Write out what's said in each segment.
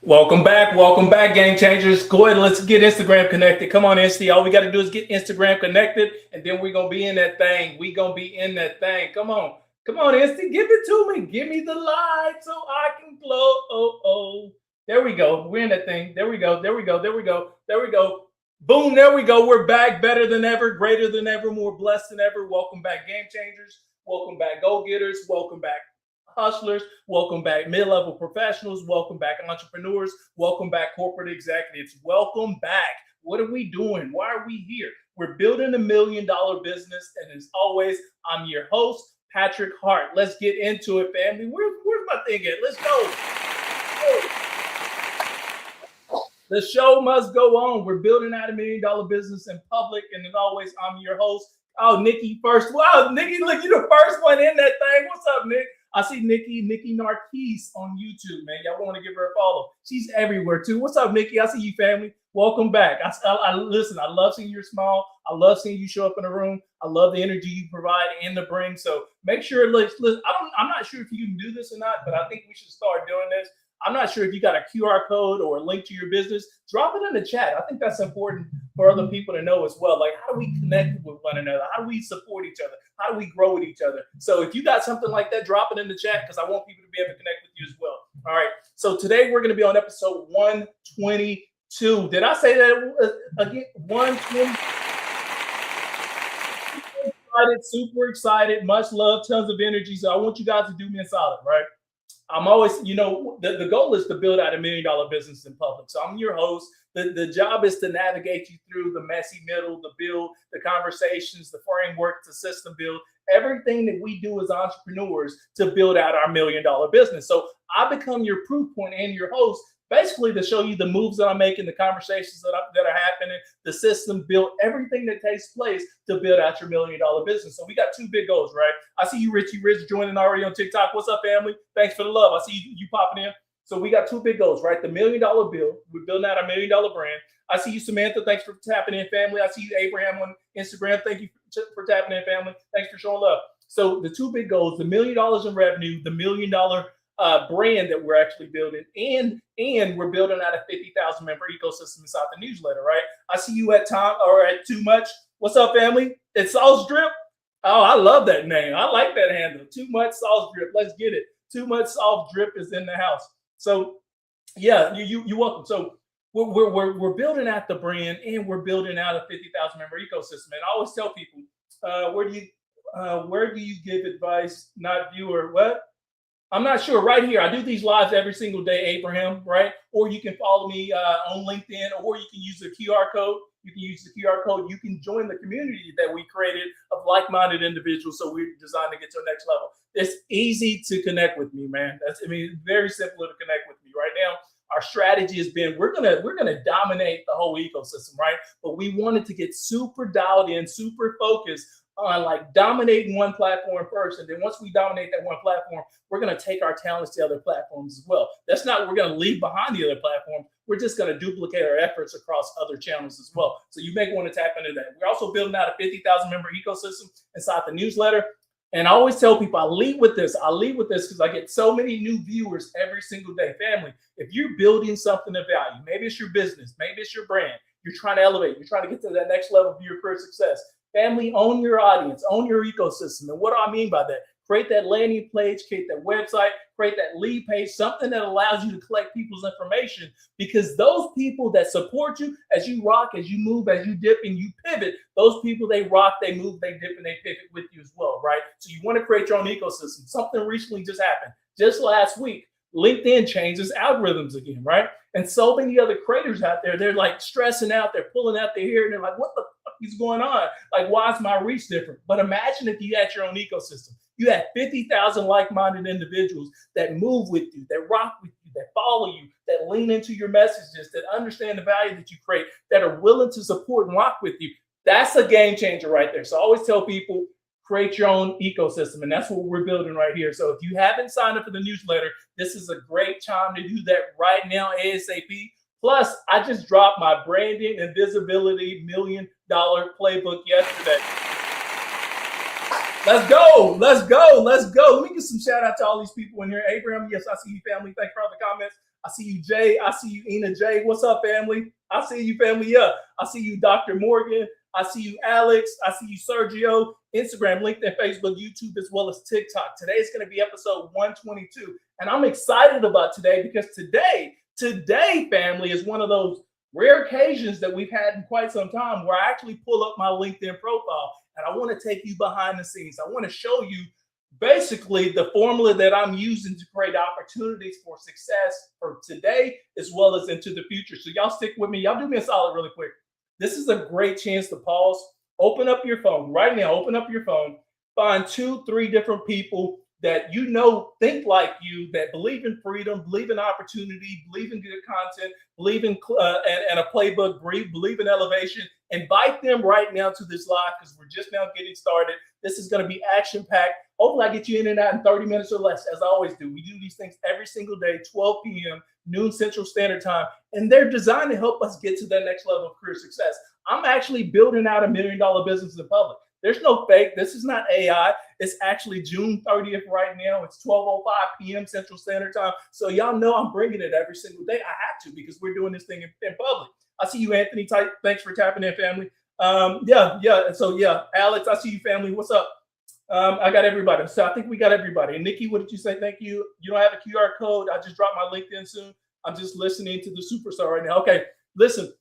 Welcome back, game changers. Go ahead, let's get Instagram connected. Come on, Insta. All we got to do is get Instagram connected, and then we're gonna be in that thing. We gonna be in that thing. Come on, Insta. Give it to me. Give me the light so I can glow. Oh. There we go. We're in that thing. There we go. There we go. Boom. There we go. We're back, better than ever, greater than ever, more blessed than ever. Welcome back, game changers. Welcome back, go getters. Welcome back, hustlers. Welcome back, mid-level professionals. Welcome back, entrepreneurs. Welcome back, corporate executives. Welcome back. What are we doing? Why are we here? We're building $1 million business, and as always, I'm your host, Patrick Hart. Let's get into it, family. Where's my thing at? Let's go. The show must go on. We're building out $1 million business in public, and as always, I'm your host. Oh, Nikki first. Wow, Nikki, look, you're the first one in that thing. What's up, Nick? I see Nikki Narquise on YouTube, man. Y'all want to give her a follow. She's everywhere, too. What's up, Nikki? I see you, family. Welcome back. I listen, I love seeing your smile. I love seeing you show up in the room. I love the energy you provide and the bring. So make sure, listen, I'm not sure if you can do this or not, but I think we should start doing this. I'm not sure if you got a QR code or a link to your business. Drop it in the chat. I think that's important for other people to know as well. Like, how do we connect with one another? How do we support each other? How do we grow with each other? So if you got something like that, drop it in the chat because I want people to be able to connect with you as well. All right. So today we're going to be on episode 122. Did I say that again? 120. Super excited. Much love. Tons of energy. So I want you guys to do me a solid, right? I'm always, the goal is to build out $1 million business in public. So I'm your host. The job is to navigate you through the messy middle, the build, the conversations, the framework, the system build, everything that we do as entrepreneurs to build out our $1 million business. So I become your proof point and your host, basically to show you the moves that I'm making, the conversations that are happening, the system built, everything that takes place to build out your $1 million business. So we got two big goals, right? I see you, Richie Rich, joining already on TikTok. What's up, family? Thanks for the love. I see you popping in. So we got two big goals, right? The $1 million bill. We're building out a $1 million brand. I see you, Samantha. Thanks for tapping in, family. I see you, Abraham, on Instagram. Thank you for tapping in, family. Thanks for showing love. So the two big goals, the $1 million in revenue, the $1 million brand that we're actually building, and we're building out a 50,000 member ecosystem inside the newsletter, right? I see you at Tom or at Too Much. What's up, family? It's Sauce Drip. Oh, I love that name. I like that handle. Too Much Sauce Drip. Let's get it. Too Much Sauce Drip is in the house. So yeah, you're welcome. So we're building out the brand and we're building out a 50,000 member ecosystem. And I always tell people, where do you give advice, not viewer? What? I'm not sure. Right here, I do these lives every single day, Abraham, right? Or you can follow me on LinkedIn, or you can use the QR code. You can join the community that we created of like-minded individuals. So we're designed to get to the next level. It's easy to connect with me, man. Very simple to connect with me right now. Our strategy has been we're gonna dominate the whole ecosystem, right? But we wanted to get super dialed in, super focused on like dominating one platform first. And then once we dominate that one platform, we're going to take our talents to other platforms as well. That's not what we're going to leave behind the other platform. We're just going to duplicate our efforts across other channels as well. So you may want to tap into that. We're also building out a 50,000 member ecosystem inside the newsletter. And I always tell people I lead with this because I get so many new viewers every single day. Family, if you're building something of value, maybe it's your business, maybe it's your brand, you're trying to elevate, you're trying to get to that next level of your career success. Family, own your audience, own your ecosystem. And what do I mean by that? Create that landing page, create that website, create that lead page, something that allows you to collect people's information, because those people that support you as you rock, as you move, as you dip and you pivot, those people, they rock, they move, they dip, and they pivot with you as well, right? So you want to create your own ecosystem. Something recently just happened. Just last week, LinkedIn changes algorithms again, right? And so many other creators out there, they're like stressing out, they're pulling out their hair, and they're like, what the fuck is going on? Like, why is my reach different? But imagine if you had your own ecosystem. You had 50,000 like-minded individuals that move with you, that rock with you, that follow you, that lean into your messages, that understand the value that you create, that are willing to support and rock with you. That's a game changer right there. So I always tell people, create your own ecosystem. And that's what we're building right here. So if you haven't signed up for the newsletter, this is a great time to do that right now, ASAP. Plus, I just dropped my branding and visibility $1 million playbook yesterday. Let's go. Let's go. Let's go. Let me get some shout out to all these people in here. Abraham, yes, I see you, family. Thanks for all the comments. I see you, Jay. I see you, Ina J. What's up, family? I see you, family. Yeah. I see you, Dr. Morgan. I see you, Alex. I see you, Sergio. Instagram, LinkedIn, Facebook, YouTube, as well as TikTok. Today is going to be episode 122. And I'm excited about today because today, family, is one of those rare occasions that we've had in quite some time where I actually pull up my LinkedIn profile and I want to take you behind the scenes. I want to show you basically the formula that I'm using to create opportunities for success for today as well as into the future. So y'all stick with me. Y'all do me a solid really quick. This is a great chance to pause. Open up your phone right now. Open up your phone. Find 2-3 different people that you know think like you, that believe in freedom, believe in opportunity, believe in good content, believe in and a playbook, believe in elevation. Invite them right now to this live because we're just now getting started. This is going to be action-packed. Hopefully I get you in and out in 30 minutes or less, as I always do. We do these things every single day, 12 p.m., noon Central Standard Time, and they're designed to help us get to that next level of career success. I'm actually building out $1 million business in public. There's no fake. This is not AI. It's actually June 30th right now. It's 12:05 p.m. Central Standard Time. So y'all know I'm bringing it every single day. I have to because we're doing this thing in public. I see you, Anthony. Thanks for tapping in, family. So Alex, I see you, family. What's up? I got everybody. So I think we got everybody. And Nikki, what did you say? Thank you. You don't have a QR code. I just dropped my LinkedIn soon. I'm just listening to the superstar right now. Okay, listen.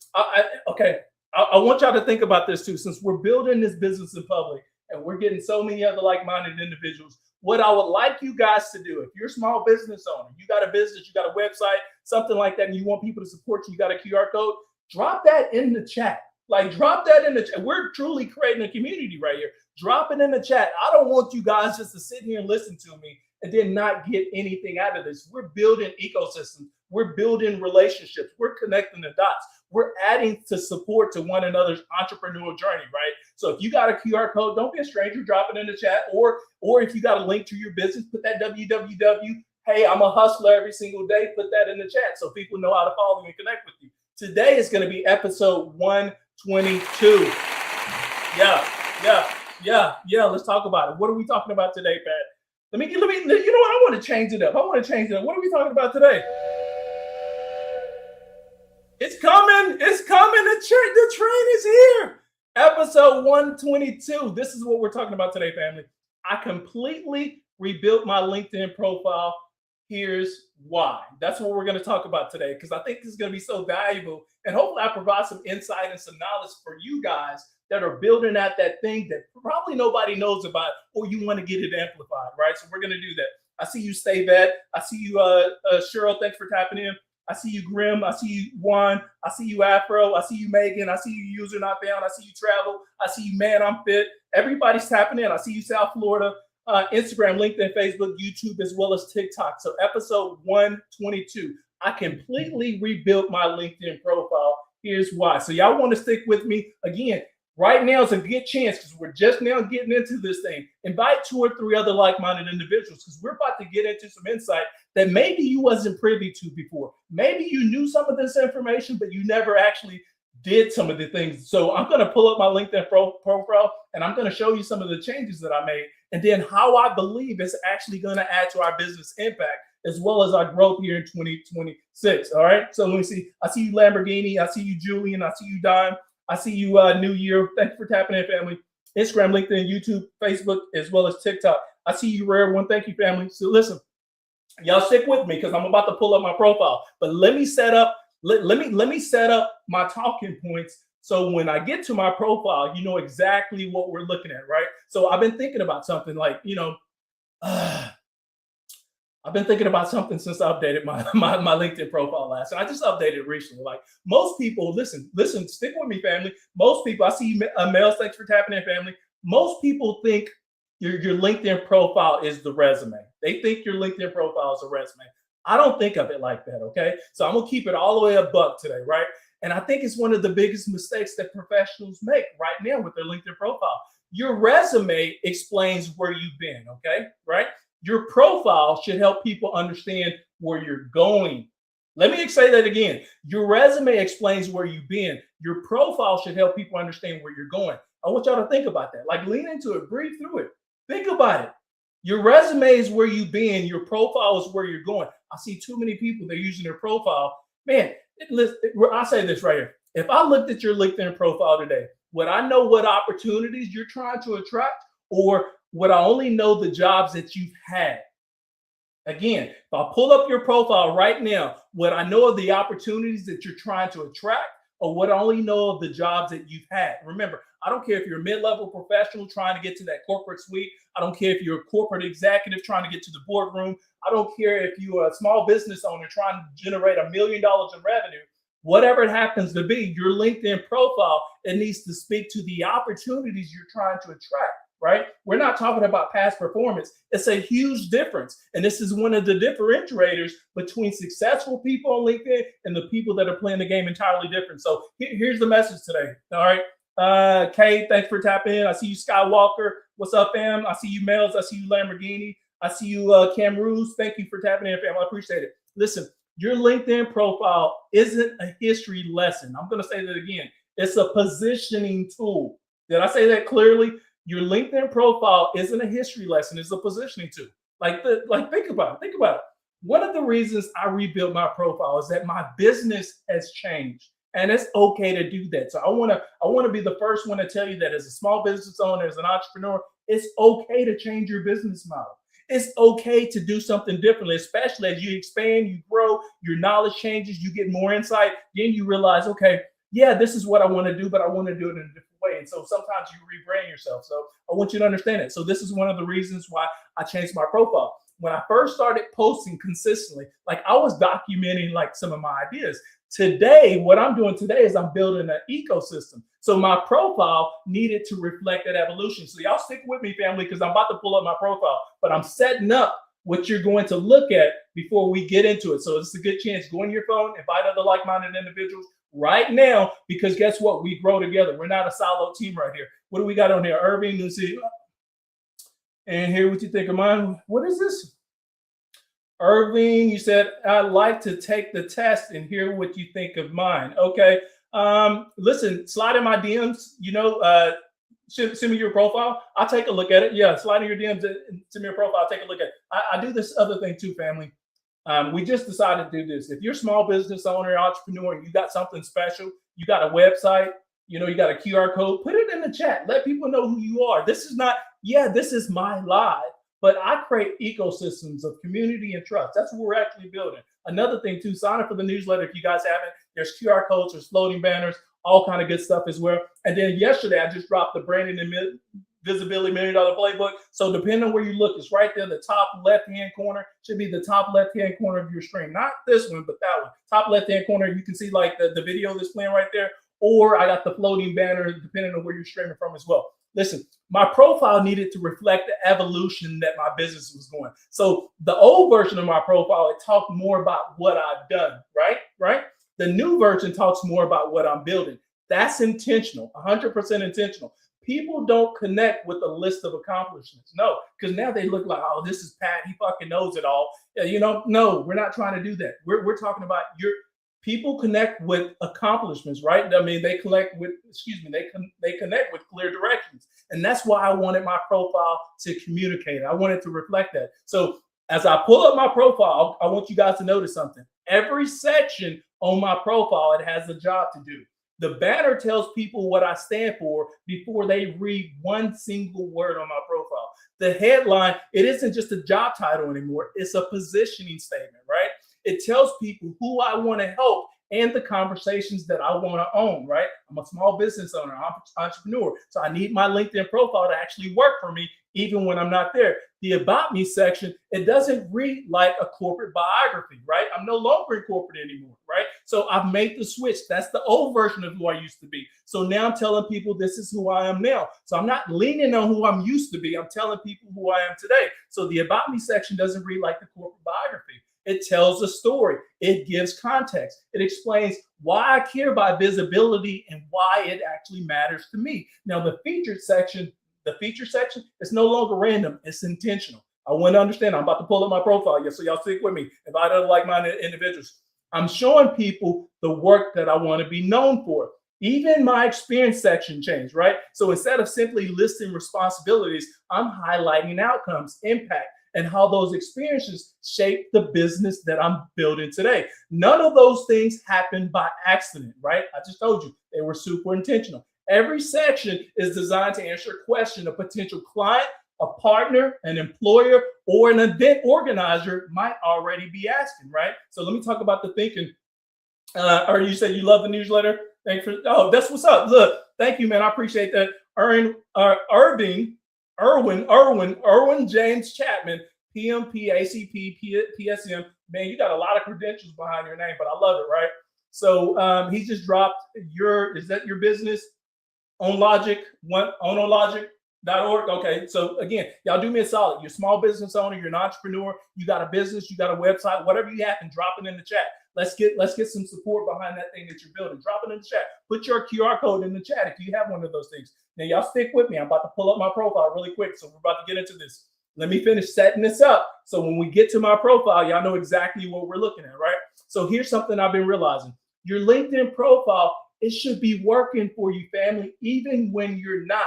I want y'all to think about this too. Since we're building this business in public and we're getting so many other like-minded individuals, what I would like you guys to do, if you're a small business owner, you got a business, you got a website, something like that, and you want people to support you, you got a QR code, drop that in the chat. Like, drop that in the chat. We're truly creating a community right here. Drop it in the chat. I don't want you guys just to sit here and listen to me and then not get anything out of this. We're building ecosystems. We're building relationships. We're connecting the dots. We're adding to support to one another's entrepreneurial journey, right? So if you got a QR code, don't be a stranger, drop it in the chat. Or if you got a link to your business, put that www. Hey, I'm a hustler every single day. Put that in the chat so people know how to follow you and connect with you. Today is going to be episode 122. Yeah. Let's talk about it. What are we talking about today, Pat? Let me. You know what? I want to change it up. What are we talking about today? It's coming. The train is here. Episode 122. This is what we're talking about today, family. I completely rebuilt my LinkedIn profile. Here's why. That's what we're going to talk about today because I think this is going to be so valuable. And hopefully I provide some insight and some knowledge for you guys that are building out that thing that probably nobody knows about or you want to get it amplified, right? So we're going to do that. I see you, Stay Vet. I see you, Cheryl. Thanks for tapping in. I see you, Grim. I see you, Juan. I see you, Afro. I see you, Megan. I see you, User Not Found. I see you, Travel. I see you, Man, I'm Fit. Everybody's tapping in. I see you, South Florida. Instagram, LinkedIn, Facebook, YouTube, as well as TikTok. So episode 122. I completely rebuilt my LinkedIn profile. Here's why. So y'all want to stick with me. Again, right now is a good chance because we're just now getting into this thing. Invite 2 or 3 other like-minded individuals because we're about to get into some insight that maybe you wasn't privy to before. Maybe you knew some of this information, but you never actually did some of the things. So I'm going to pull up my LinkedIn profile and I'm going to show you some of the changes that I made and then how I believe it's actually going to add to our business impact as well as our growth here in 2026. All right. So let me see. I see you, Lamborghini. I see you, Julian. I see you, Dime. I see you, New Year. Thanks for tapping in, family. Instagram, LinkedIn, YouTube, Facebook, as well as TikTok. I see you, Rare One. Thank you, family. So listen, y'all stick with me because I'm about to pull up my profile. But let me set up. Let me set up my talking points so when I get to my profile, you know exactly what we're looking at, right? So I've been thinking about something like, I've been thinking about something since I updated my LinkedIn profile last. And I just updated it recently. Like most people, listen, stick with me, family. Most people, I see you, Mel, thanks for tapping in, family. Most people think your LinkedIn profile is the resume. They think your LinkedIn profile is a resume. I don't think of it like that, okay? So I'm going to keep it all the way a buck today, right? And I think it's one of the biggest mistakes that professionals make right now with their LinkedIn profile. Your resume explains where you've been, okay? Right? Your profile should help people understand where you're going. Let me say that again. Your resume explains where you've been. Your profile should help people understand where you're going. I want y'all to think about that. Like lean into it, breathe through it. Think about it. Your resume is where you've been. Your profile is where you're going. I see too many people, they're using their profile. Man, I say this right here. If I looked at your LinkedIn profile today, would I know what opportunities you're trying to attract, or would I only know the jobs that you've had? Again, if I pull up your profile right now, would I know of the opportunities that you're trying to attract, or would I only know of the jobs that you've had? Remember, I don't care if you're a mid-level professional trying to get to that corporate suite. I don't care if you're a corporate executive trying to get to the boardroom. I don't care if you're a small business owner trying to generate $1 million in revenue. Whatever it happens to be, your LinkedIn profile, it needs to speak to the opportunities you're trying to attract. Right? We're not talking about past performance. It's a huge difference. And this is one of the differentiators between successful people on LinkedIn and the people that are playing the game entirely different. So here's the message today. All right. Kay, thanks for tapping in. I see you, Skywalker. What's up, fam? I see you, Males. I see you, Lamborghini. I see you, Cam Ruse. Thank you for tapping in, fam. I appreciate it. Listen, your LinkedIn profile isn't a history lesson. I'm going to say that again. It's a positioning tool. Did I say that clearly? Your LinkedIn profile isn't a history lesson, it's a positioning tool. Think about it. Think about it. One of the reasons I rebuilt my profile is that my business has changed. And it's okay to do that. So I want to be the first one to tell you that as a small business owner, as an entrepreneur, it's okay to change your business model. It's okay to do something differently, especially as you expand, you grow, your knowledge changes, you get more insight. Then you realize, okay, yeah, this is what I want to do, but I want to do it in a different way. And so sometimes you rebrand yourself. So I want you to understand it. So this is one of the reasons why I changed my profile. When I first started posting consistently, like I was documenting like some of my ideas. Today, what I'm doing today is I'm building an ecosystem. So my profile needed to reflect that evolution. So y'all stick with me, family, because I'm about to pull up my profile, but I'm setting up what you're going to look at before we get into it. So it's a good chance. Go on your phone, invite other like-minded individuals right now, because guess what? We grow together. We're not a solo team right here. What do we got on here? Irving, let's see. And here, what you think of mine? What is this? Irving, you said, I'd like to take the test and hear what you think of mine. Okay. Listen, slide in my DMs, send me your profile. I'll take a look at it. Yeah, slide in your DMs and send me your profile. I'll take a look at it. I do this other thing too, family. We just decided to do this. If you're a small business owner, entrepreneur, and you got something special, you got a website, you got a QR code, put it in the chat. Let people know who you are. This is my live, but I create ecosystems of community and trust. That's what we're actually building. Another thing too, sign up for the newsletter if you guys haven't. There's QR codes, there's floating banners, all kind of good stuff as well. And then yesterday, I just dropped the branding and visibility $1 million playbook. So depending on where you look, it's right there, the top left-hand corner should be the top left-hand corner of your screen. Not this one, but that one. Top left-hand corner, you can see like the video that's playing right there. Or I got the floating banner depending on where you're streaming from as well. Listen, my profile needed to reflect the evolution that my business was going. So the old version of my profile, it talked more about what I've done, right? The new version talks more about what I'm building. That's intentional, 100% intentional. People don't connect with a list of accomplishments. No, because now they look like, oh, this is Pat. He fucking knows it all. No, we're not trying to do that. We're talking about people connect with accomplishments, right? I mean, they connect with clear directions. And that's why I wanted my profile to communicate. I wanted to reflect that. So as I pull up my profile, I want you guys to notice something. Every section on my profile, it has a job to do. The banner tells people what I stand for before they read one single word on my profile. The headline, it isn't just a job title anymore. It's a positioning statement, right? It tells people who I want to help and the conversations that I want to own, right? I'm a small business owner, I'm an entrepreneur. So I need my LinkedIn profile to actually work for me, even when I'm not there. The About Me section, it doesn't read like a corporate biography, right? I'm no longer in corporate anymore, right? So I've made the switch. That's the old version of who I used to be. So now I'm telling people this is who I am now. So I'm not leaning on who I'm used to be. I'm telling people who I am today. So the About Me section doesn't read like the corporate biography. It tells a story. It gives context. It explains why I care about visibility and why it actually matters to me. Now, the featured section is no longer random. It's intentional. I want to understand. I'm about to pull up my profile. So y'all stick with me. Invite other like-minded individuals. I'm showing people the work that I want to be known for. Even my experience section changed, right? So instead of simply listing responsibilities, I'm highlighting outcomes, impact, and how those experiences shape the business that I'm building today. None of those things happen by accident, right? I just told you they were super intentional. Every section is designed to answer a question a potential client, a partner, an employer, or an event organizer might already be asking, right? So let me talk about the thinking. Or you said you love the newsletter. Thanks for. Oh, that's what's up. Look, thank you, man. I appreciate that. Irwin James Chapman, PMP, ACP, PSM. Man, you got a lot of credentials behind your name, but I love it, right? So he just dropped is that your business? Onologic.org. Okay. So again, y'all do me a solid. You're a small business owner, you're an entrepreneur, you got a business, you got a website, whatever you have, and drop it in the chat. Let's get some support behind that thing that you're building. Drop it in the chat. Put your QR code in the chat if you have one of those things. Now, y'all stick with me. I'm about to pull up my profile really quick. So we're about to get into this. Let me finish setting this up. So when we get to my profile, y'all know exactly what we're looking at, right? So here's something I've been realizing. Your LinkedIn profile, it should be working for you, family, even when you're not.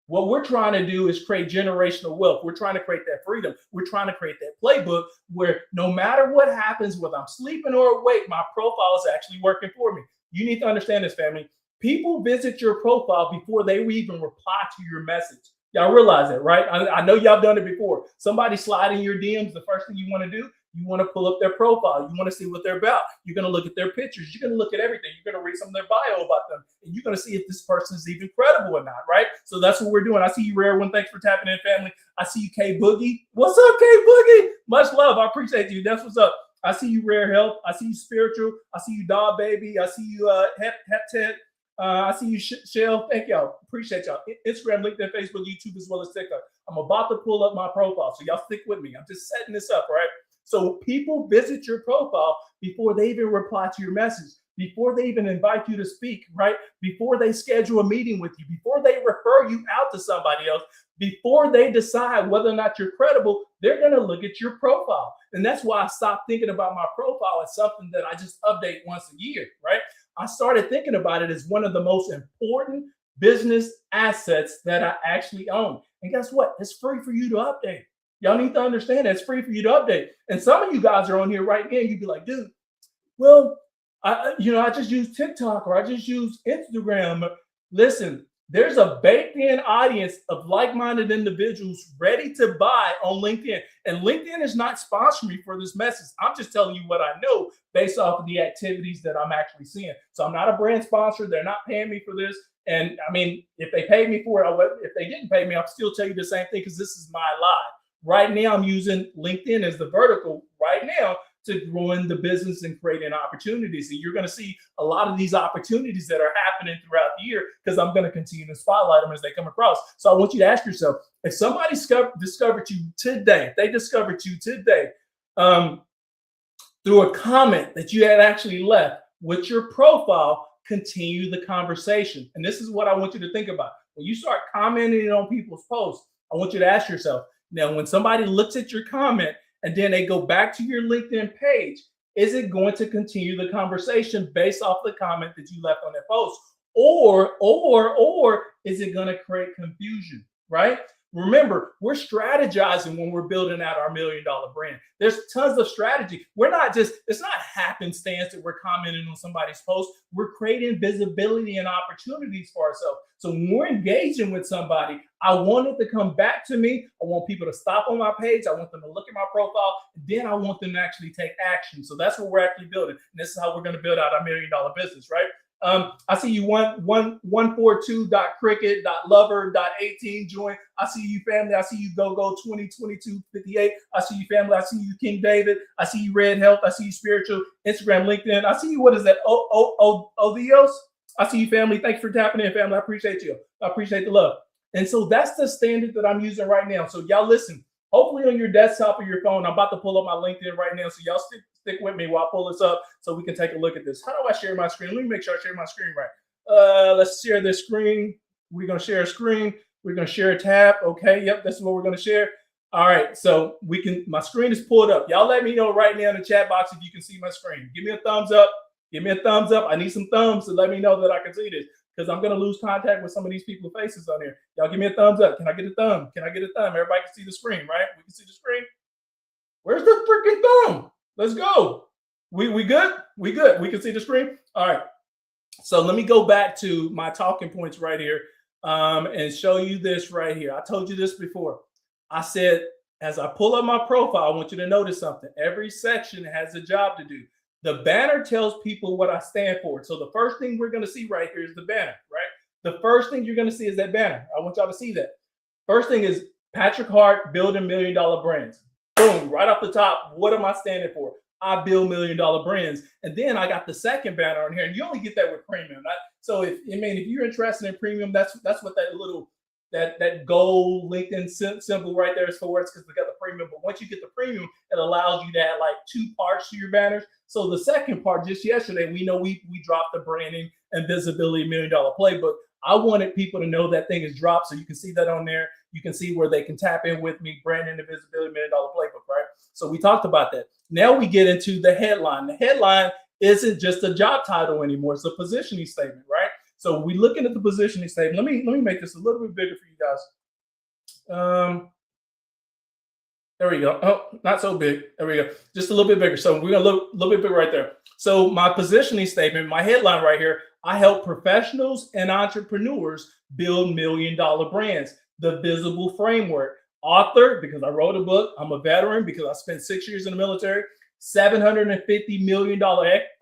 What we're trying to do is create generational wealth. We're trying to create that freedom. We're trying to create that playbook where no matter what happens, whether I'm sleeping or awake, my profile is actually working for me. You need to understand this, family. People visit your profile before they even reply to your message. Y'all realize that, right? I know y'all done it before. Somebody slide in your DMs, the first thing you want to do, you want to pull up their profile. You want to see what they're about. You're going to look at their pictures. You're going to look at everything. You're going to read some of their bio about them. And you're going to see if this person is even credible or not, right? So that's what we're doing. I see you, Rare One. Thanks for tapping in, family. I see you, K Boogie. What's up, K Boogie? Much love. I appreciate you. That's what's up. I see you, Rare Health. I see you, Spiritual. I see you, Dog Baby. I see you, Hep. I see you, Shell. Thank y'all. Appreciate y'all. Instagram, LinkedIn, Facebook, YouTube, as well as TikTok. I'm about to pull up my profile. So y'all stick with me. I'm just setting this up, right? So people visit your profile before they even reply to your message, before they even invite you to speak, right? Before they schedule a meeting with you, before they refer you out to somebody else, before they decide whether or not you're credible, they're going to look at your profile. And that's why I stopped thinking about my profile as something that I just update once a year, right? I started thinking about it as one of the most important business assets that I actually own. And guess what? It's free for you to update. Y'all need to understand that it's free for you to update. And some of you guys are on here right now. You'd be like, dude, well, I just use TikTok or I just use Instagram. Listen, there's a baked-in audience of like-minded individuals ready to buy on LinkedIn. And LinkedIn is not sponsoring me for this message. I'm just telling you what I know based off of the activities that I'm actually seeing. So I'm not a brand sponsor. They're not paying me for this. And I mean, if they paid me for it, if they didn't pay me, I'll still tell you the same thing because this is my live. Right now, I'm using LinkedIn as the vertical right now to growing the business and creating opportunities. And you're going to see a lot of these opportunities that are happening throughout the year because I'm going to continue to spotlight them as they come across. So I want you to ask yourself, if somebody discovered you today, if they discovered you today through a comment that you had actually left with your profile, continue the conversation. And this is what I want you to think about. When you start commenting on people's posts, I want you to ask yourself, now, when somebody looks at your comment and then they go back to your LinkedIn page, is it going to continue the conversation based off the comment that you left on that post? Or is it going to create confusion, right? Remember, we're strategizing when we're building out our $1 million brand. There's tons of strategy. It's not happenstance that we're commenting on somebody's post. We're creating visibility and opportunities for ourselves. So when we're engaging with somebody, I want it to come back to me. I want people to stop on my page. I want them to look at my profile. Then I want them to actually take action. So that's what we're actually building. And this is how we're going to build out our $1 million business, right? I see you 142.cricket.lover.18 join. I see you, family. I see you go 202258. I see you, family. I see you, King David. I see you, Red Health. I see you, Spiritual, Instagram, LinkedIn. I see you. What is that? Odios. I see you, family. Thanks for tapping in, family. I appreciate you. I appreciate the love. And so that's the standard that I'm using right now. So y'all listen. Hopefully on your desktop or your phone, I'm about to pull up my LinkedIn right now. So y'all stick with me while I pull this up so we can take a look at this. How do I share my screen? Let me make sure I share my screen right. Let's share this screen. We're going to share a screen. We're going to share a tab. Okay. Yep. That's what we're going to share. All right. So my screen is pulled up. Y'all let me know right now in the chat box if you can see my screen. Give me a thumbs up. Give me a thumbs up. I need some thumbs to let me know that I can see this, because I'm going to lose contact with some of these people's faces on here. Y'all give me a thumbs up. Can I get a thumb? Can I get a thumb? Everybody can see the screen, right? We can see the screen. Where's the freaking thumb? Let's go. We good? We good. We can see the screen. All right. So let me go back to my talking points right here and show you this right here. I told you this before. I said, as I pull up my profile, I want you to notice something. Every section has a job to do. The banner tells people what I stand for. So the first thing we're going to see right here is the banner, right? The first thing you're going to see is that banner. I want y'all to see that. First thing is Patrick Hart, building $1 million brands. Boom, right off the top. What am I standing for? I build $1 million brands. And then I got the second banner on here, and you only get that with premium. So if you're interested in premium, that's what that little that gold LinkedIn symbol right there is for. It's because we got the premium. But once you get the premium, it allows you to add like 2 parts to your banners. So the second part, just yesterday, we know we dropped the branding and visibility $1 million playbook. I wanted people to know that thing is dropped, so you can see that on there. You can see where they can tap in with me, branding and visibility $1 million playbook, right? So we talked about that. Now we get into the headline. The headline isn't just a job title anymore. It's a positioning statement, right? So we looking at the positioning statement. Let me make this a little bit bigger for you guys. There we go. Oh, not so big. There we go. Just a little bit bigger. So we're gonna look a little bit bigger right there. So my positioning statement, my headline right here, I help professionals and entrepreneurs build $1 million brands. The visible framework. Author, because I wrote a book. I'm a veteran because I spent 6 years in the military. $750 million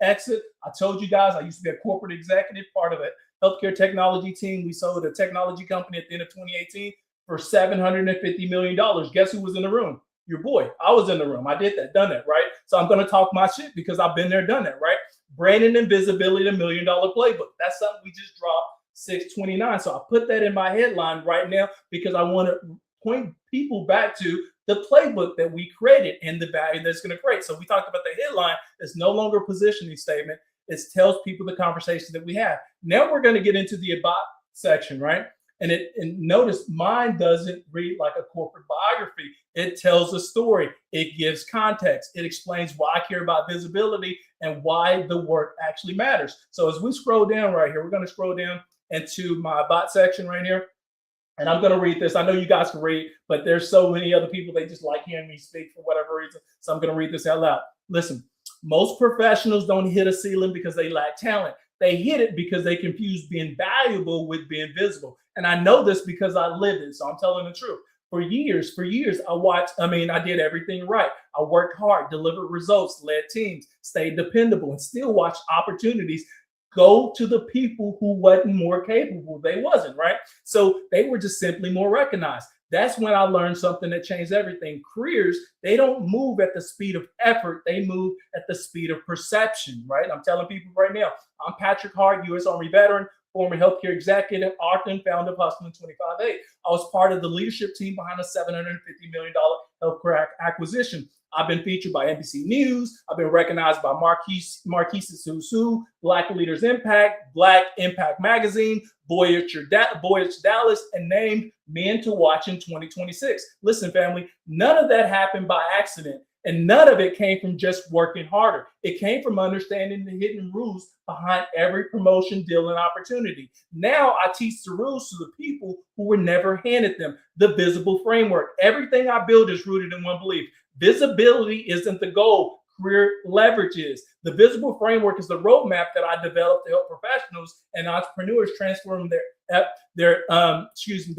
exit. I told you guys I used to be a corporate executive, part of a healthcare technology team. We sold a technology company at the end of 2018 for $750 million. Guess who was in the room? Your boy. I was in the room. I did that, done that, right? So I'm going to talk my shit because I've been there, done that, right? Branding and visibility, $1 million playbook. That's something we just dropped 6/29. So I put that in my headline right now because I want to point people back to the playbook that we created and the value that's going to create. So we talked about the headline. It's no longer a positioning statement. It tells people the conversation that we have. Now we're going to get into the about section, right? And notice mine doesn't read like a corporate biography. It tells a story. It gives context. It explains why I care about visibility and why the work actually matters. So as we scroll down right here, we're going to scroll down into my about section right here. And I'm going to read this. I know you guys can read, but there's so many other people, they just like hearing me speak for whatever reason. So I'm going to read this out loud. Listen, most professionals don't hit a ceiling because they lack talent. They hit it because they confuse being valuable with being visible. And I know this because I lived it. So I'm telling the truth. For years, I did everything right. I worked hard, delivered results, led teams, stayed dependable, and still watched opportunities go to the people who wasn't more capable. They wasn't, right? So they were just simply more recognized. That's when I learned something that changed everything. Careers, they don't move at the speed of effort. They move at the speed of perception, right? I'm telling people right now, I'm Patrick Hart, U.S. Army veteran, former healthcare executive, author, and founder of Hustling 25/8. I was part of the leadership team behind a $750 million healthcare acquisition. I've been featured by NBC News. I've been recognized by Marquise's Who's Who, Black Leaders Impact, Black Impact Magazine, Voyage Dallas, and named Men to Watch in 2026. Listen, family, none of that happened by accident. And none of it came from just working harder. It came from understanding the hidden rules behind every promotion, deal, and opportunity. Now I teach the rules to the people who were never handed them. The visible framework. Everything I build is rooted in one belief. Visibility isn't the goal. Career leverage is. The visible framework is the roadmap that I developed to help professionals and entrepreneurs transform their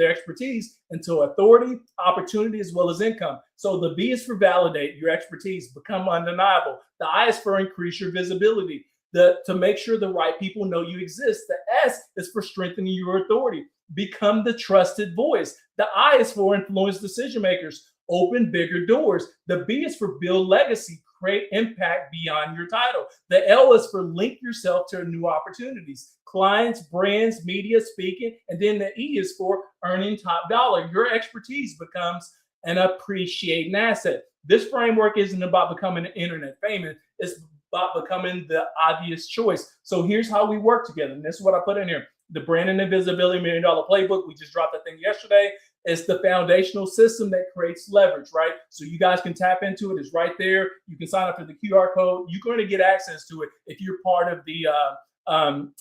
expertise into authority, opportunity, as well as income. So the V is for validate your expertise, become undeniable. The I is for increase your visibility. To make sure the right people know you exist. The S is for strengthening your authority. Become the trusted voice. The I is for influence decision makers. Open bigger doors. The B is for build legacy. Create impact beyond your title. The L is for link yourself to new opportunities, clients, brands, media, speaking. And then the E is for earning top dollar. Your expertise becomes an appreciating asset. This framework isn't about becoming internet famous. It's about becoming the obvious choice. So here's how we work together. And this is what I put in here. The branding and visibility $1 million playbook. We just dropped that thing yesterday. It's the foundational system that creates leverage, right? So you guys can tap into it. It's right there. You can sign up for the QR code. You're going to get access to it if you're part of the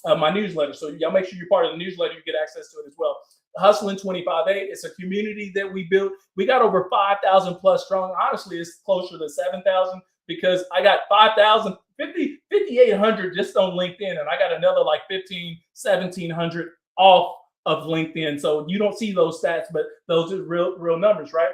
my newsletter. So y'all make sure you're part of the newsletter. You get access to it as well. Hustling 25-8. It's a community that we built. We got over 5,000 plus strong. Honestly, it's closer to 7,000 because I got 5,000, 5,800 just on LinkedIn, and I got another like 1,700 off of LinkedIn. So you don't see those stats, but those are real numbers, right?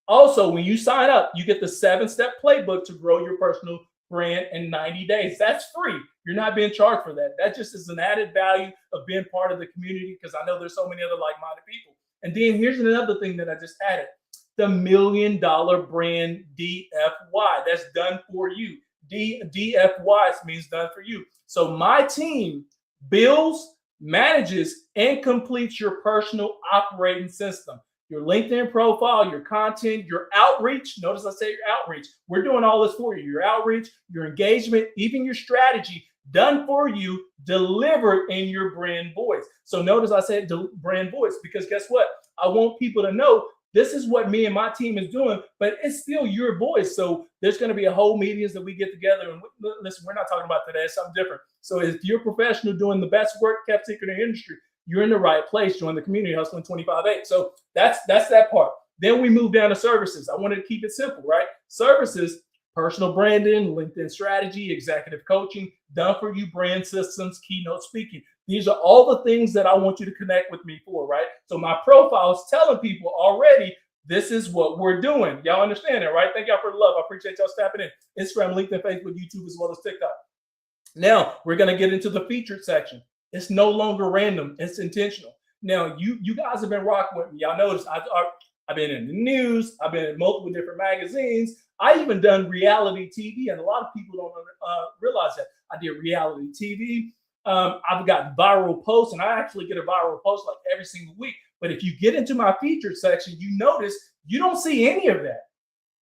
Also, when you sign up, you get the 7-step playbook to grow your personal brand in 90 days. That's free. You're not being charged for that. That just is an added value of being part of the community because I know there's so many other like-minded people. And then here's another thing that I just added. The $1 Million Brand DFY. That's done for you. DFY means done for you. So my team builds, manages, and completes your personal operating system. Your LinkedIn profile, your content, your outreach. Notice I say your outreach. We're doing all this for you. Your outreach, your engagement, even your strategy, done for you, delivered in your brand voice. So notice I said brand voice because guess what? I want people to know this is what me and my team is doing, but it's still your voice. So there's going to be a whole meetings that we get together. And listen, we're not talking about today. It's something different. So if you're a professional doing the best work kept secret in the industry, you're in the right place. Join the community hustling 25-8. So that's that part. Then we move down to services. I wanted to keep it simple, right? Services, personal branding, LinkedIn strategy, executive coaching, done for you brand systems, keynote speaking. These are all the things that I want you to connect with me for, right? So my profile is telling people already, this is what we're doing. Y'all understand that, right? Thank y'all for the love. I appreciate y'all stepping in. Instagram, LinkedIn, Facebook, YouTube, as well as TikTok. Now we're going to get into the featured section. It's no longer random. It's intentional. Now you guys have been rocking with me. Y'all notice I've been in the news. I've been in multiple different magazines. I even done reality TV, and a lot of people don't realize that. I did reality TV. I've got viral posts, and I actually get a viral post like every single week. But if you get into my featured section, you notice you don't see any of that.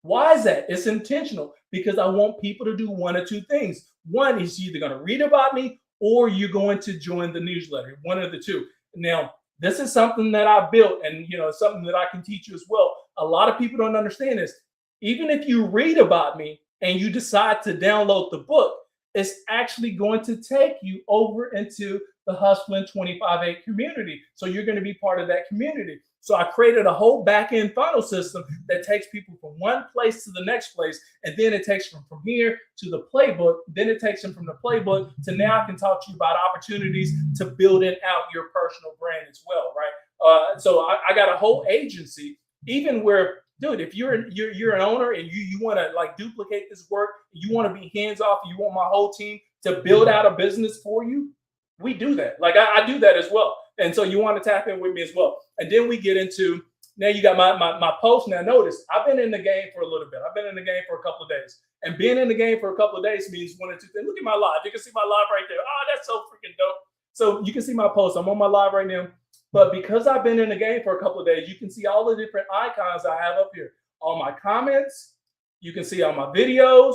Why is that? It's intentional because I want people to do one or two things. One is you're either going to read about me or you're going to join the newsletter, one of the two. Now, this is something that I built and, something that I can teach you as well. A lot of people don't understand this. Even if you read about me and you decide to download the book, it's actually going to take you over into the Hustling 25-8 community. So you're going to be part of that community. So I created a whole back-end funnel system that takes people from one place to the next place. And then it takes them from here to the playbook. Then it takes them from the playbook to now I can talk to you about opportunities to building out your personal brand as well, right? So I got a whole agency, even where, dude, if you're an owner and you want to like duplicate this work, you want to be hands off, you want my whole team to build out a business for you, we do that. Like I do that as well. And so you want to tap in with me as well. And then we get into, now you got my post. Now notice, I've been in the game for a little bit. I've been in the game for a couple of days. And being in the game for a couple of days means one or two things. Look at my live. You can see my live right there. Oh, that's so freaking dope. So you can see my post. I'm on my live right now. But because I've been in the game for a couple of days, you can see all the different icons I have up here. All my comments. You can see all my videos.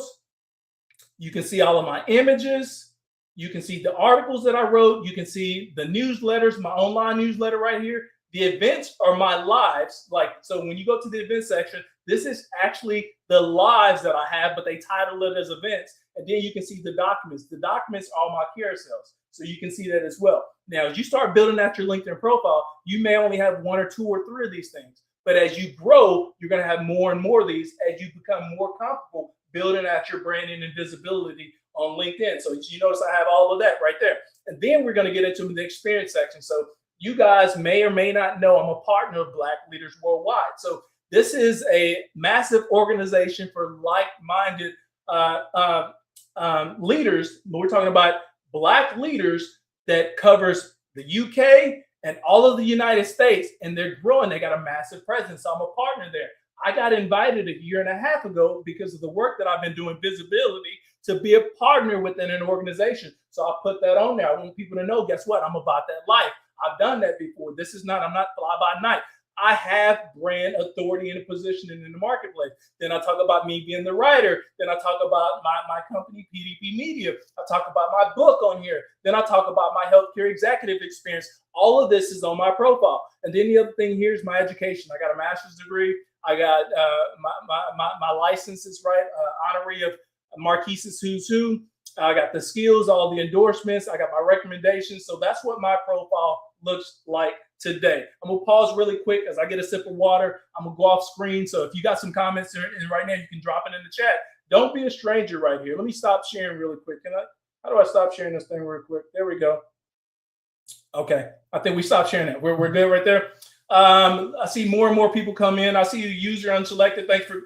You can see all of my images. You can see the articles that I wrote. You can see the newsletters, my online newsletter right here. The events are my lives. So when you go to the event section, this is actually the lives that I have, but they title it as events. And then you can see the documents. The documents are all my carousels. So you can see that as well. Now, as you start building out your LinkedIn profile, you may only have one or two or three of these things. But as you grow, you're going to have more and more of these as you become more comfortable building out your branding and visibility on LinkedIn. So you notice I have all of that right there. And then we're going to get into the experience section. So you guys may or may not know I'm a partner of Black Leaders Worldwide. So this is a massive organization for like-minded leaders. We're talking about Black leaders that covers the UK and all of the United States, and they're growing. They got a massive presence. So I'm a partner there. I got invited a year and a half ago because of the work that I've been doing, visibility, to be a partner within an organization. So I put that on there. I want people to know, guess what? I'm about that life. I've done that before. I'm not fly by night. I have brand authority and a positioning in the marketplace. Then I talk about me being the writer. Then I talk about my company, PDP Media. I talk about my book on here. Then I talk about my healthcare executive experience. All of this is on my profile. And then the other thing here is my education. I got a master's degree. I got my licenses, right? Honorary of Marquise's Who's Who. I got the skills, all the endorsements. I got my recommendations. So that's what my profile looks like today. I'm gonna pause really quick as I get a sip of water. I'm gonna go off screen. So if you got some comments right now, you can drop it in the chat. Don't be a stranger right here. Let me stop sharing really quick. How do I stop sharing this thing real quick? There we go. Okay, I think we stopped sharing that. We're good right there. I see more and more people come in. I see you, user unselected. Thanks for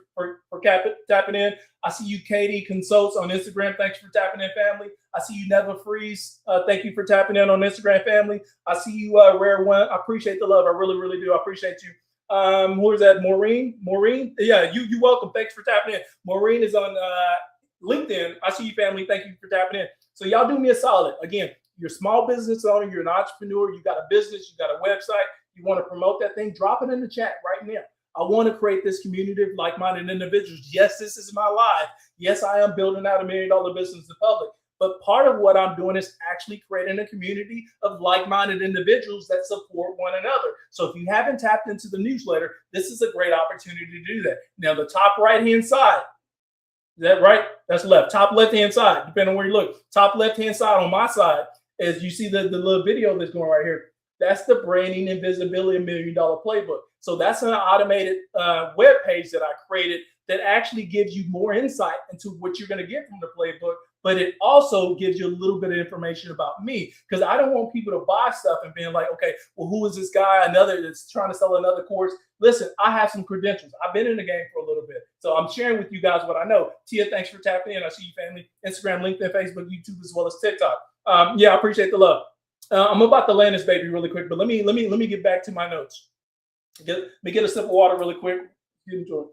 tapping in. I see you, Katie Consults on Instagram. Thanks for tapping in, family. I see you, Never Freeze. Thank you for tapping in on Instagram, family. I see you, Rare One. I appreciate the love. I really, really do. I appreciate you. Who is that? Maureen? Yeah, you welcome. Thanks for tapping in. Maureen is on LinkedIn. I see you, family. Thank you for tapping in. So y'all do me a solid. Again, you're a small business owner. You're an entrepreneur. You got a business. You got a website. You want to promote that thing, drop it in the chat right now. I want to create this community of like-minded individuals. Yes, this is my life. Yes, I am building out $1 million business in public. But part of what I'm doing is actually creating a community of like-minded individuals that support one another. So if you haven't tapped into the newsletter, this is a great opportunity to do that. Now, the top right-hand side, is that right? That's left. Top left-hand side, depending on where you look. Top left-hand side on my side, as you see the little video that's going right here. That's the branding and visibility $1 million playbook. So that's an automated web page that I created that actually gives you more insight into what you're going to get from the playbook. But it also gives you a little bit of information about me, because I don't want people to buy stuff and being like, okay, well, who is this guy? Another that's trying to sell another course. Listen, I have some credentials. I've been in the game for a little bit. So I'm sharing with you guys what I know. Tia, thanks for tapping in. I see you, family. Instagram, LinkedIn, Facebook, YouTube, as well as TikTok. Yeah, I appreciate the love. I'm about to land this baby really quick, but let me get back to my notes. Let me get a sip of water really quick. Get into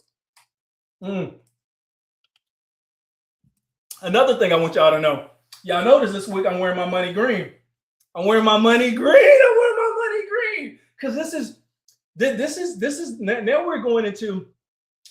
it. Another thing I want y'all to know. Y'all notice this week I'm wearing my money green. I'm wearing my money green because this is now we're going into,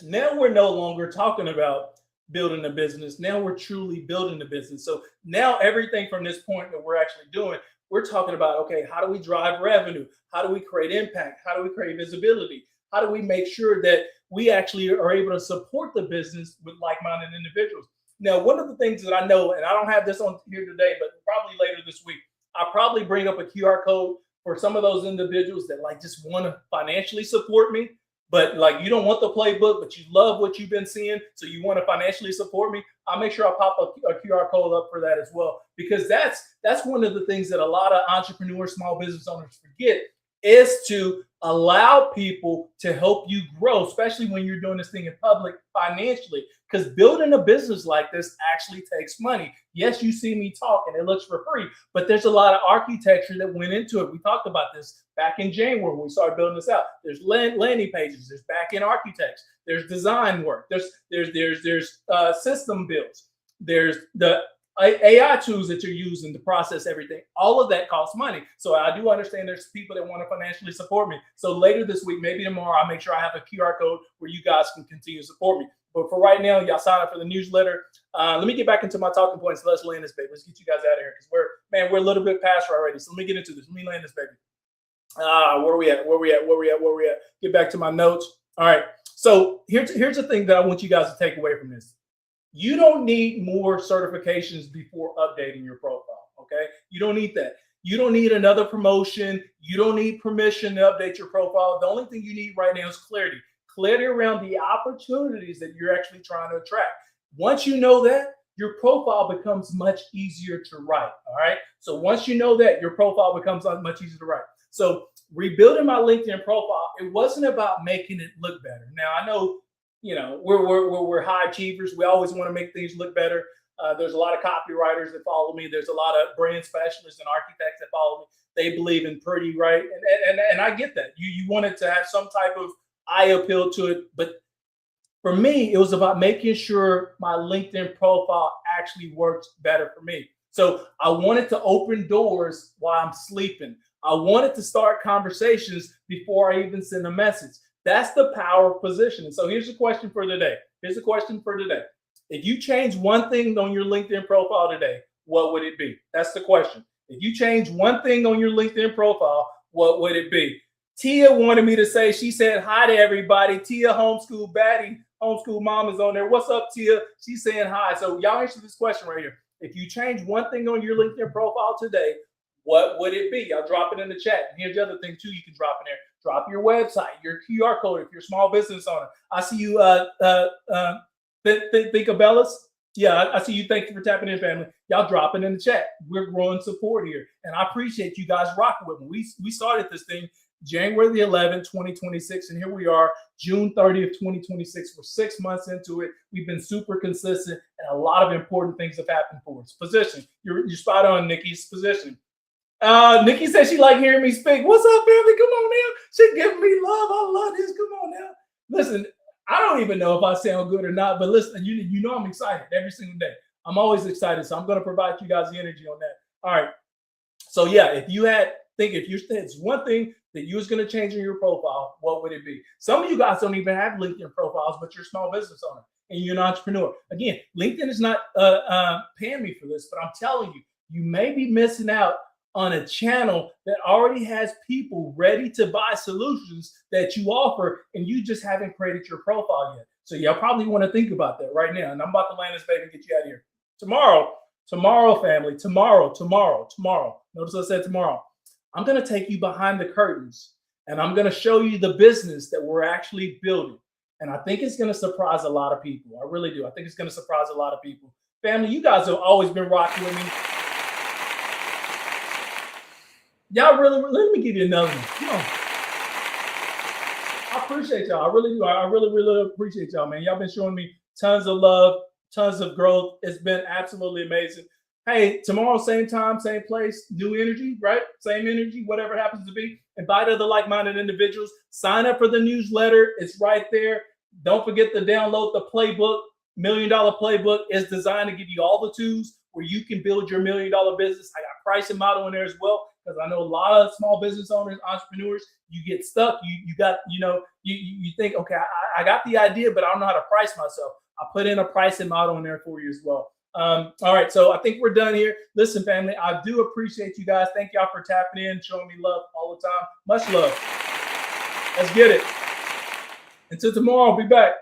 now we're no longer talking about building a business. Now we're truly building a business. So now everything from this point that we're actually doing, we're talking about, okay, how do we drive revenue? How do we create impact? How do we create visibility? How do we make sure that we actually are able to support the business with like-minded individuals? Now, one of the things that I know, and I don't have this on here today, but probably later this week, I'll probably bring up a QR code for some of those individuals that like just want to financially support me, but like you don't want the playbook, but you love what you've been seeing, so you want to financially support me. I'll make sure I pop a QR code up for that as well, because that's one of the things that a lot of entrepreneurs, small business owners forget, is to allow people to help you grow, especially when you're doing this thing in public financially, because building a business like this actually takes money. Yes, you see me talking, it looks for free, but there's a lot of architecture that went into it. We talked about this back in January when we started building this out. There's landing pages, there's back-end architects, there's design work, there's system builds, there's the AI tools that you're using to process everything. All of that costs money. So I do understand there's people that want to financially support me. So later this week, maybe tomorrow, I'll make sure I have a QR code where you guys can continue to support me. But for right now, y'all sign up for the newsletter. Let me get back into my talking points. Let's land this baby. Let's get you guys out of here, because we're a little bit past already. So let me get into this. Let me land this baby. Where we at? Get back to my notes. All right. So here's the thing that I want you guys to take away from this. You don't need more certifications before updating your profile, okay? You don't need that. You don't need another promotion. You don't need permission to update your profile. The only thing you need right now is clarity. Clarity around the opportunities that you're actually trying to attract. Once you know that, your profile becomes much easier to write, all right? So once you know that, your profile becomes much easier to write. So rebuilding my LinkedIn profile, it wasn't about making it look better. Now, I know, you know, we're high achievers. We always want to make things look better. There's a lot of copywriters that follow me. There's a lot of brand specialists and architects that follow me. They believe in pretty, right? And I get that. You wanted to have some type of eye appeal to it. But for me, it was about making sure my LinkedIn profile actually works better for me. So I wanted to open doors while I'm sleeping. I wanted to start conversations before I even send a message. That's the power of positioning. So here's the question for today. If you change one thing on your LinkedIn profile today, what would it be? That's the question. If you change one thing on your LinkedIn profile, what would it be? Tia wanted me to say, she said hi to everybody. Tia, homeschool baddie, homeschool mom is on there. What's up, Tia? She's saying hi. So y'all answer this question right here. If you change one thing on your LinkedIn profile today, what would it be? Y'all drop it in the chat. And here's the other thing too you can drop in there. Drop your website, your QR code if you're a small business owner. I see you, think of Bellas. Yeah, I see you. Thank you for tapping in, family. Y'all drop it in the chat. We're growing support here. And I appreciate you guys rocking with me. We started this thing January the 11th, 2026. And here we are, June 30th, 2026. We're 6 months into it. We've been super consistent and a lot of important things have happened for us. Position. You're spot on, Nikki's position. Nikki says she like hearing me speak. What's up, family? Come on now. She giving me love. I love this. Come on now. Listen, I don't even know if I sound good or not, but listen, you know I'm excited every single day. I'm always excited. So I'm going to provide you guys the energy on that. All right. So yeah, if you had one thing that you was going to change in your profile, what would it be? Some of you guys don't even have LinkedIn profiles, but you're a small business owner and you're an entrepreneur. Again, LinkedIn is not paying me for this, but I'm telling you, you may be missing out on a channel that already has people ready to buy solutions that you offer, and you just haven't created your profile yet. So y'all probably want to think about that right now. And I'm about to land this baby and get you out of here. Tomorrow, family, tomorrow. Notice I said tomorrow. I'm going to take you behind the curtains and I'm going to show you the business that we're actually building. And I think it's going to surprise a lot of people. I really do. I think it's going to surprise a lot of people. Family, you guys have always been rocking with me. Y'all really, let me give you another one. Come on. I appreciate y'all. I really do. I really appreciate y'all, man. Y'all been showing me tons of love, tons of growth. It's been absolutely amazing. Hey, tomorrow, same time, same place, new energy, right? Same energy, whatever it happens to be. Invite other like-minded individuals. Sign up for the newsletter. It's right there. Don't forget to download the playbook. $1 Million Playbook is designed to give you all the tools where you can build your $1 Million business. I got pricing model in there as well, because I know a lot of small business owners, entrepreneurs, you get stuck. You think, okay, I got the idea, but I don't know how to price myself. I put in a pricing model in there for you as well. All right, so I think we're done here. Listen, family, I do appreciate you guys. Thank y'all for tapping in, showing me love all the time. Much love. Let's get it. Until tomorrow, I'll be back.